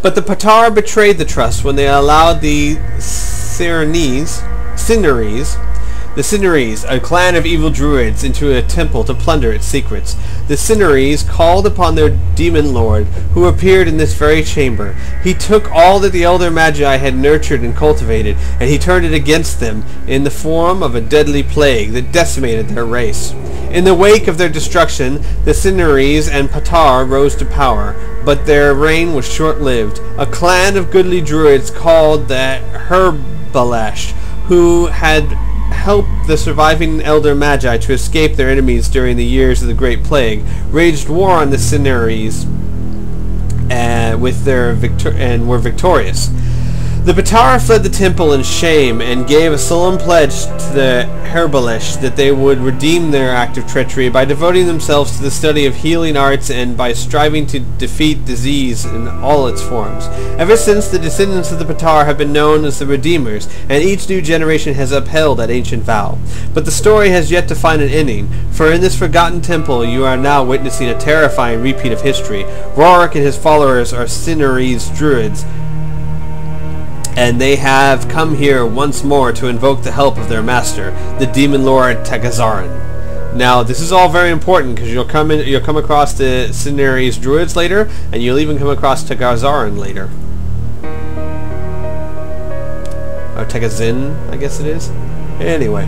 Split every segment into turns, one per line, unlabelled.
But the Patar betrayed the trust when they allowed the Cineres, a clan of evil druids, into a temple to plunder its secrets. The Cineres called upon their demon lord, who appeared in this very chamber. He took all that the elder magi had nurtured and cultivated, and he turned it against them in the form of a deadly plague that decimated their race. In the wake of their destruction, the Cineres and Patar rose to power, but their reign was short-lived. A clan of goodly druids called the Herbalash, who had helped the surviving elder magi to escape their enemies during the years of the Great Plague, waged war on the Cineres and were victorious. The Patar fled the temple in shame and gave a solemn pledge to the Herbalish that they would redeem their act of treachery by devoting themselves to the study of healing arts and by striving to defeat disease in all its forms. Ever since, the descendants of the Patar have been known as the Redeemers, and each new generation has upheld that ancient vow. But the story has yet to find an ending, for in this forgotten temple you are now witnessing a terrifying repeat of history. Rorik and his followers are Cineres druids, and they have come here once more to invoke the help of their master, the demon lord Tagazarin. Now, this is all very important because you'll come across the Cineres druids later, and you'll even come across Tagazarin later. Or Tagazin, I guess it is. Anyway.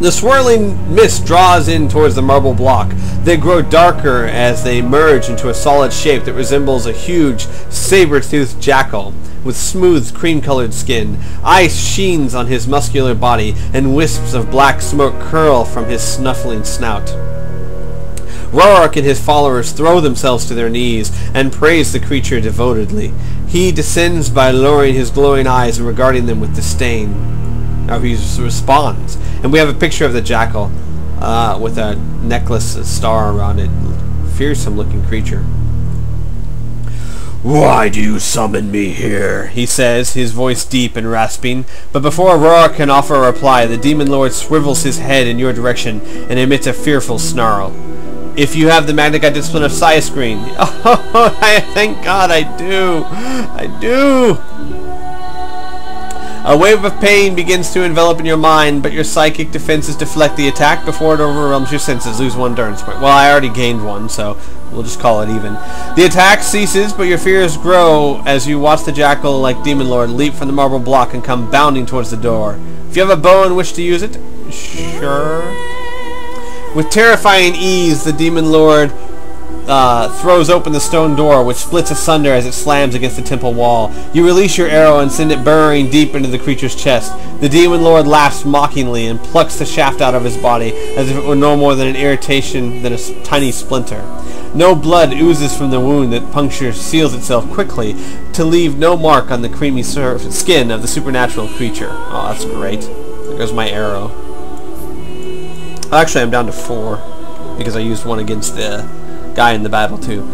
The swirling mist draws in towards the marble block. They grow darker as they merge into a solid shape that resembles a huge, saber-toothed jackal with smooth, cream-colored skin. Ice sheens on his muscular body, and wisps of black smoke curl from his snuffling snout. Rorik and his followers throw themselves to their knees and praise the creature devotedly. He descends by lowering his glowing eyes and regarding them with disdain. Now he responds. And we have a picture of the jackal with a necklace, a star around it. Fearsome-looking creature. "Why do you summon me here?" he says, his voice deep and rasping. But before Rorik can offer a reply, the demon lord swivels his head in your direction and emits a fearful snarl. "If you have the Magnified Discipline of Screen." Oh, thank God I do. I do. A wave of pain begins to envelop in your mind, but your psychic defenses deflect the attack before it overwhelms your senses. Lose 1 endurance point. Well, I already gained 1, so we'll just call it even. The attack ceases, but your fears grow as you watch the jackal, like Demon Lord, leap from the marble block and come bounding towards the door. If you have a bow and wish to use it, sure. With terrifying ease, the Demon Lord throws open the stone door, which splits asunder as it slams against the temple wall. You release your arrow and send it burrowing deep into the creature's chest. The demon lord laughs mockingly and plucks the shaft out of his body as if it were no more than an irritation than a tiny splinter. No blood oozes from the wound that puncture seals itself quickly to leave no mark on the creamy skin of the supernatural creature. Oh, that's great. There goes my arrow. Actually, I'm down to 4 because I used 1 against the guy in the battle too.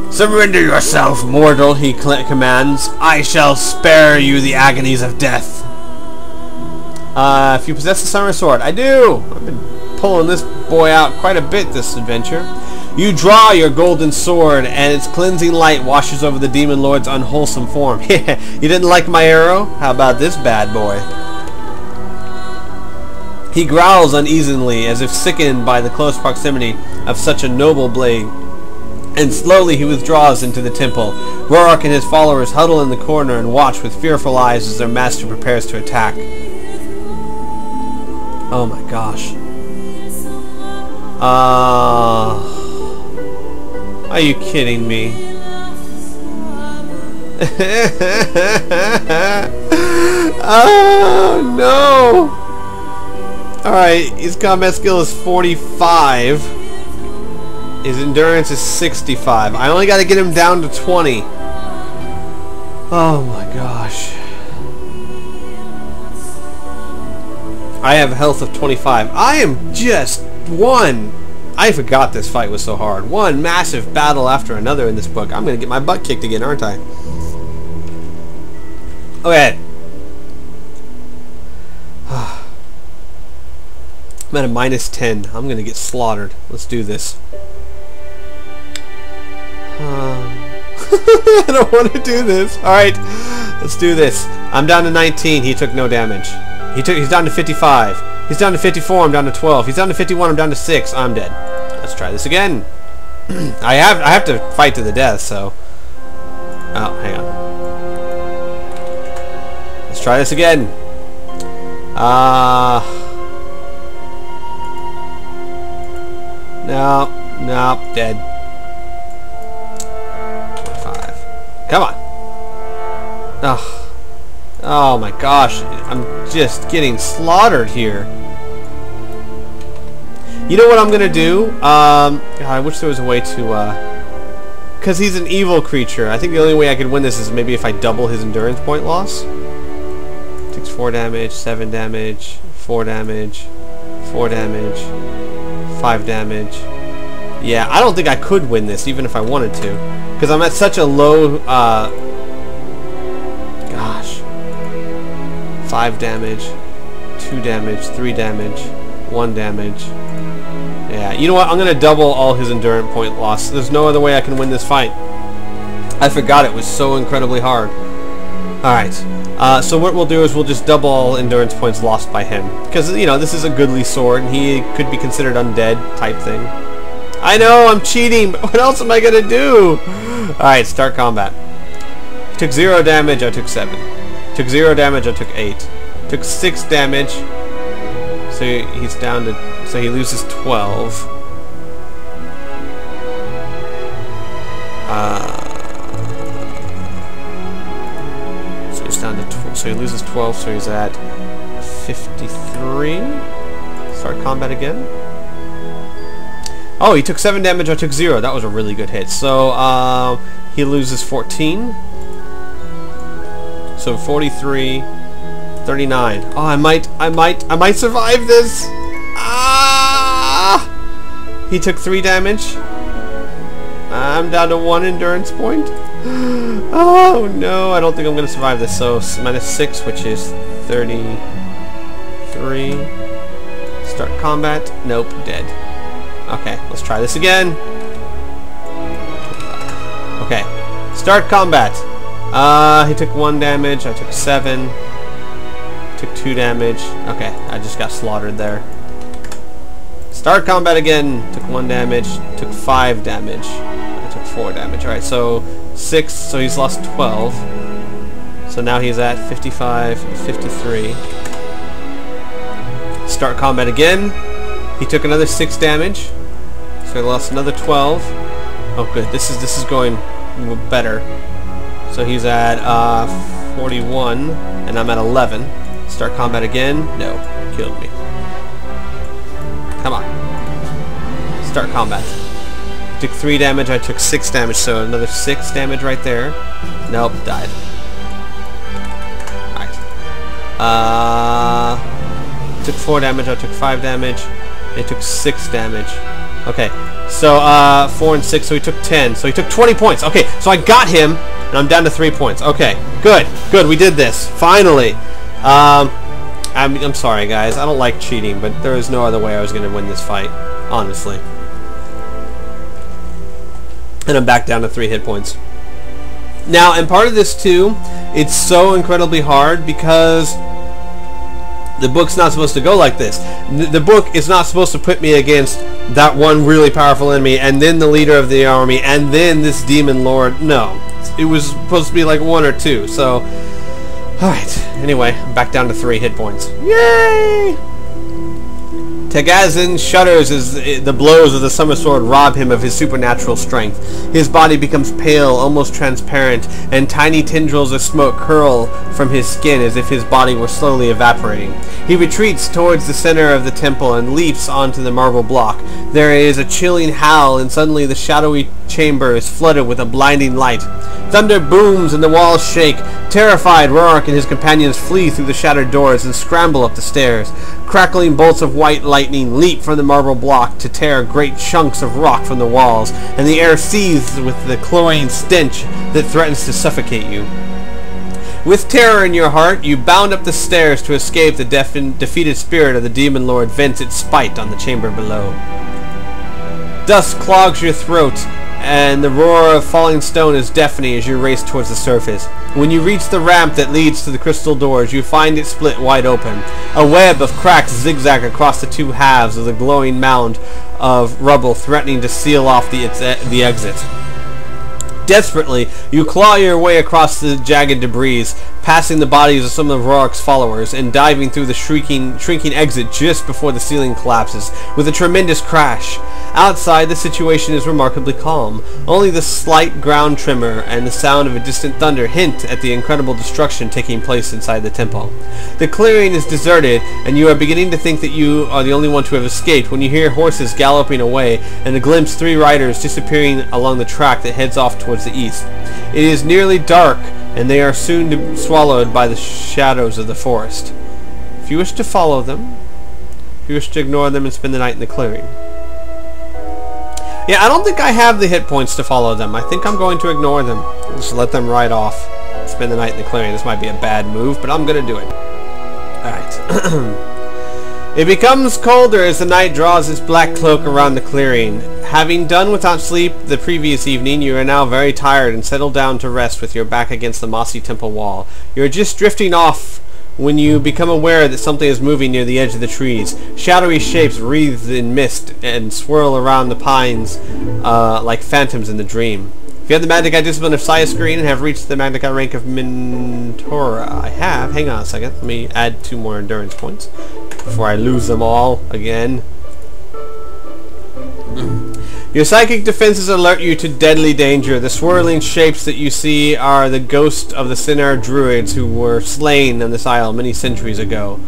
"Surrender yourself, mortal," he commands. "I shall spare you the agonies of death." If you possess the summer sword. I do! I've been pulling this boy out quite a bit this adventure. You draw your golden sword, and its cleansing light washes over the demon lord's unwholesome form. You didn't like my arrow? How about this bad boy? He growls uneasily, as if sickened by the close proximity of such a noble blade, and slowly he withdraws into the temple. Rorik and his followers huddle in the corner and watch with fearful eyes as their master prepares to attack. Oh my gosh. Are you kidding me? Oh no! Alright, his combat skill is 45. His endurance is 65. I only got to get him down to 20. Oh my gosh. I have a health of 25. I am just one. I forgot this fight was so hard. One massive battle after another in this book. I'm going to get my butt kicked again, aren't I? Okay. I'm at a -10. I'm going to get slaughtered. Let's do this. I don't want to do this. Alright, let's do this. I'm down to 19. He took no damage. He's down to 55. He's down to 54. I'm down to 12. He's down to 51. I'm down to 6. I'm dead. Let's try this again. I have to fight to the death, so... Oh, hang on. Let's try this again. No, dead. 5. Come on. Oh my gosh, I'm just getting slaughtered here. You know what I'm gonna do? God, I wish there was a way to, because he's an evil creature. I think the only way I could win this is maybe if I double his endurance point loss. Takes 4 damage, 7 damage, 4 damage, 4 damage, 5 damage. Yeah, I don't think I could win this even if I wanted to, because I'm at such a low, gosh, 5 damage, 2 damage, 3 damage, 1 damage. Yeah, you know what? I'm going to double all his endurance point loss. There's no other way I can win this fight. I forgot it was so incredibly hard. Alright, so what we'll do is we'll just double all endurance points lost by him. Because, you know, this is a goodly sword, and he could be considered undead type thing. I know, I'm cheating, but what else am I going to do? Alright, start combat. Took 0 damage, I took 7. Took 0 damage, I took 8. Took 6 damage, so he's down to... So he loses 12. So he's down to 12. So he loses 12, so he's at 53. Start combat again. Oh, he took 7 damage, I took 0. That was a really good hit. So he loses 14. So 43, 39. Oh, I might survive this. Ah! He took 3 damage. I'm down to 1 endurance point. Oh no, I don't think I'm going to survive this. So minus 6, which is 33. Start combat. Nope, dead. Okay, let's try this again. Okay, start combat. He took 1 damage. I took 7. Took 2 damage. Okay, I just got slaughtered there. Start combat again. Took 1 damage. Took 5 damage. I took 4 damage. Alright, so 6. So he's lost 12. So now he's at 55, 53. Start combat again. He took another 6 damage. So he lost another 12. Oh good, this is going better. So he's at 41, and I'm at 11. Start combat again. No, killed me. Come on. Start combat. Took 3 damage, I took 6 damage, so another 6 damage right there. Nope, died. Alright. Took 4 damage, I took 5 damage. It took 6 damage. Okay, so 4 and 6, so he took 10. So he took 20 points. Okay, so I got him, and I'm down to 3 points. Okay, good, we did this. Finally. I'm sorry, guys. I don't like cheating, but there is no other way I was going to win this fight, honestly. And I'm back down to 3 hit points. Now, and part of this, too, it's so incredibly hard because the book's not supposed to go like this. The book is not supposed to put me against that one really powerful enemy, and then the leader of the army, and then this demon lord. No. It was supposed to be like 1 or 2, so... Alright, anyway, I'm back down to 3 hit points. Yay! Tegazin shudders as the blows of the summer sword rob him of his supernatural strength. His body becomes pale, almost transparent, and tiny tendrils of smoke curl from his skin as if his body were slowly evaporating. He retreats towards the center of the temple and leaps onto the marble block. There is a chilling howl, and suddenly the shadowy chamber is flooded with a blinding light. Thunder booms and the walls shake. Terrified, Rourke and his companions flee through the shattered doors and scramble up the stairs. Crackling bolts of white lightning leap from the marble block to tear great chunks of rock from the walls, and the air seethes with the cloying stench that threatens to suffocate you. With terror in your heart, you bound up the stairs to escape the defeated spirit of the demon lord vents its spite on the chamber below. Dust clogs your throat and the roar of falling stone is deafening as you race towards the surface. When you reach the ramp that leads to the crystal doors, you find it split wide open. A web of cracks zigzag across the two halves of the glowing mound of rubble, threatening to seal off the exit. Desperately, you claw your way across the jagged debris, passing the bodies of some of Rorik's followers, and diving through the shrinking exit just before the ceiling collapses, with a tremendous crash. Outside, the situation is remarkably calm. Only the slight ground tremor and the sound of a distant thunder hint at the incredible destruction taking place inside the temple. The clearing is deserted, and you are beginning to think that you are the only one to have escaped when you hear horses galloping away and a glimpse 3 riders disappearing along the track that heads off towards the east. It is nearly dark, and they are soon swallowed by the shadows of the forest. If you wish to follow them, if you wish to ignore them and spend the night in the clearing. Yeah, I don't think I have the hit points to follow them. I think I'm going to ignore them. Just let them ride off. Spend the night in the clearing. This might be a bad move, but I'm going to do it. Alright. It becomes colder as the night draws its black cloak around the clearing. Having done without sleep the previous evening, you are now very tired and settle down to rest with your back against the mossy temple wall. You are just drifting off when you become aware that something is moving near the edge of the trees. Shadowy shapes wreathed in mist and swirl around the pines like phantoms in the dream. If you have the Magic Eye Discipline of Screen and have reached the Magic Eye rank of Mentora, I have. Hang on a second. Let me add 2 more endurance points before I lose them all again. Your psychic defenses alert you to deadly danger. The swirling shapes that you see are the ghosts of the Sinner druids who were slain on this isle many centuries ago.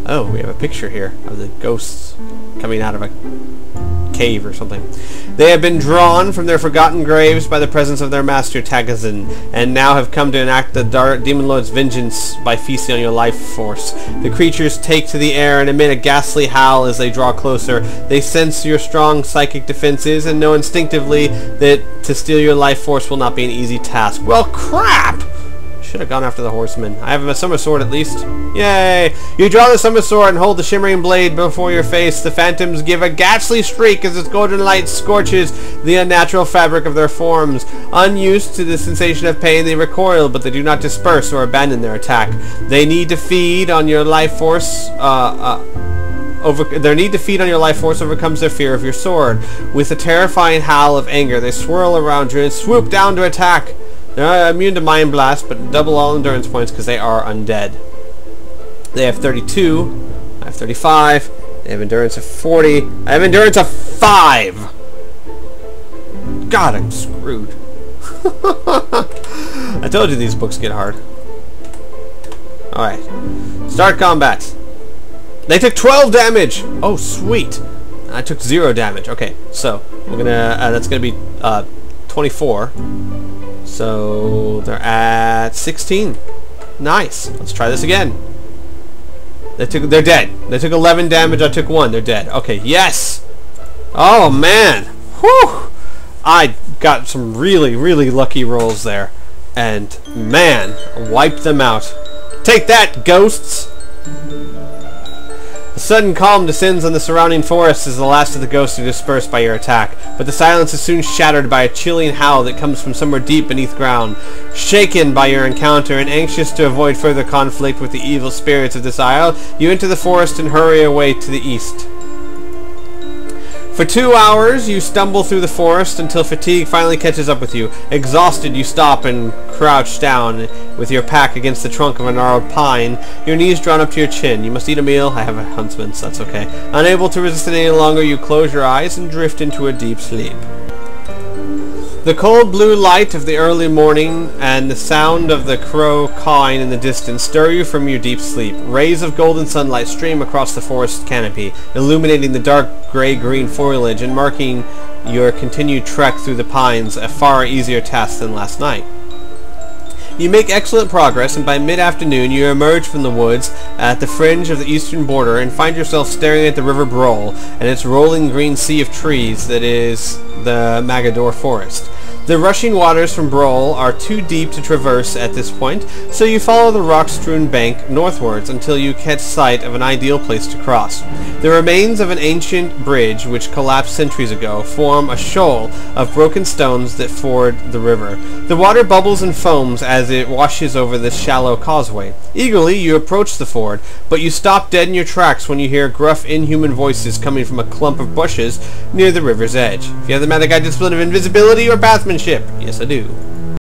Oh, we have a picture here of the ghosts coming out of a cave or something. They have been drawn from their forgotten graves by the presence of their master Tagazin, and now have come to enact the Demon Lord's vengeance by feasting on your life force. The creatures take to the air and emit a ghastly howl as they draw closer. They sense your strong psychic defenses and know instinctively that to steal your life force will not be an easy task. Well, crap! Should have gone after the horseman. I have a summer sword at least. Yay! You draw the summer sword and hold the shimmering blade before your face. The phantoms give a ghastly shriek as its golden light scorches the unnatural fabric of their forms. Unused to the sensation of pain, they recoil, but they do not disperse or abandon their attack. They need to feed on your life force. Their need to feed on your life force overcomes their fear of your sword. With a terrifying howl of anger, they swirl around you and swoop down to attack. They're immune to Mind Blast, but double all endurance points because they are undead. They have 32. I have 35. They have endurance of 40. I have endurance of 5! God, I'm screwed. I told you these books get hard. Alright. Start combat. They took 12 damage! Oh, sweet. I took 0 damage. Okay, so we're gonna... that's gonna be 24. So they're at 16. Nice. Let's try this again. They're dead. They took 11 damage. I took 1. They're dead. Okay. Yes. Oh man. Whew. I got some really, really lucky rolls there, and man, wiped them out. Take that, ghosts. A sudden calm descends on the surrounding forest as the last of the ghosts are dispersed by your attack, but the silence is soon shattered by a chilling howl that comes from somewhere deep beneath ground. Shaken by your encounter and anxious to avoid further conflict with the evil spirits of this isle, you enter the forest and hurry away to the east. For 2 hours, you stumble through the forest until fatigue finally catches up with you. Exhausted, you stop and crouch down with your pack against the trunk of a gnarled pine, your knees drawn up to your chin. You must eat a meal. I have a huntsman, so that's okay. Unable to resist it any longer, you close your eyes and drift into a deep sleep. The cold blue light of the early morning and the sound of the crow cawing in the distance stir you from your deep sleep. Rays of golden sunlight stream across the forest canopy, illuminating the dark gray-green foliage and marking your continued trek through the pines, a far easier task than last night. You make excellent progress, and by mid-afternoon you emerge from the woods at the fringe of the eastern border and find yourself staring at the River Brol and its rolling green sea of trees that is the Magador Forest. The rushing waters from Brol are too deep to traverse at this point, so you follow the rock-strewn bank northwards until you catch sight of an ideal place to cross. The remains of an ancient bridge which collapsed centuries ago form a shoal of broken stones that ford the river. The water bubbles and foams as it washes over this shallow causeway. Eagerly you approach the ford, but you stop dead in your tracks when you hear gruff, inhuman voices coming from a clump of bushes near the river's edge. If you have the magic discipline of invisibility or bathmanship, yes I do.